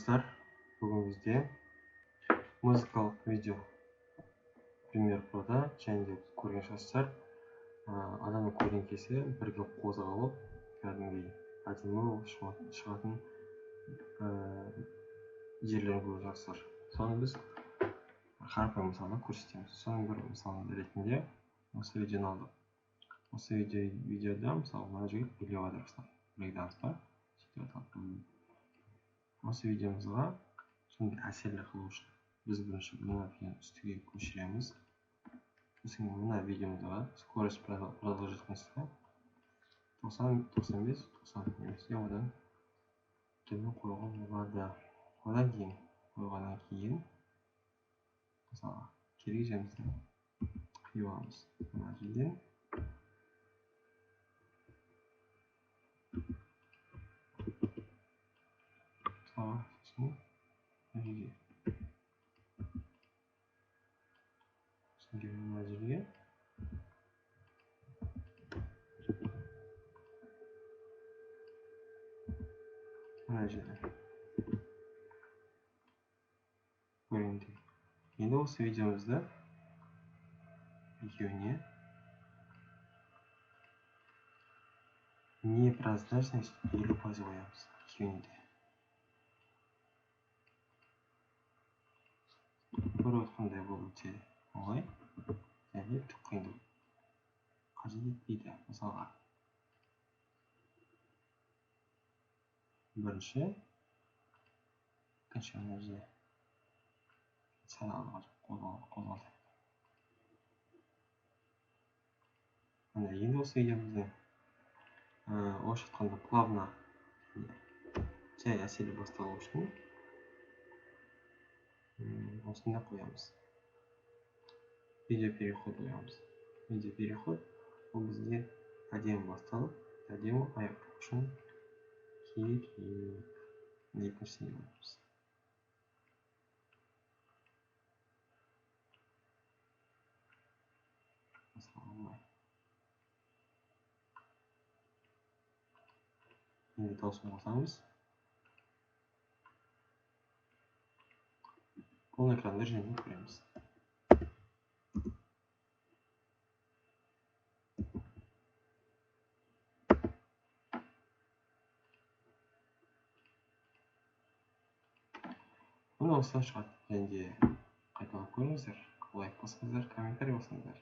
достар, бүгін бізде музыкалық видео Premiere Pro'да және де көрген шығарсыздар, адамның көлеңкесі бірге қозғалып, кәдімгідей әдемі болып шығатын жерлерін көріп жатырсыздар. Соны біз қарапайым мысалда көрсетеміз. Соның бір мысалы ретінде осы видеоны алдық. Осы видеода мысалы мына жігіт билеп жатыр, брейкданс па сөйтіп аталып. Осы видеомызға сондай әсерлі қылу үшін біз бірінші мына видеоны үстіге көшіреміз. Сосын мына видеомызға скорость продолжительності 90-95 немесе одан төмен қоюға болады. Одан кейін қойғаннан кейін мысалы керек жерімізді қиып аламыз. Мына жерден сосын мына жерге мына жерде көрінді. Енді осы видеомызды екеуіне непрозрачность 50% қоямыз. Екеуіне де. Көріп отқандай бұл өте оңай және түк қиындық қажет етпейді. Мысалға бірінші екінші мына жерде сәл қозғалтайық. Енді осы видеомыздың орысша айтқанда плавно жай әсерлі басталу үшін осында қоямыз. Видео переход қоямыз. Видео переход ол бізде әдемі басталып, әдемі аяқтау үшін керек екіншісіне қоямыз. Мысалы енді дауысын қосамыз. Бұл экранды және көреміз. Оны осылай шығады. Және де қайталап көріңіздер, лайк басыңыздар, комментарий басыңыздар.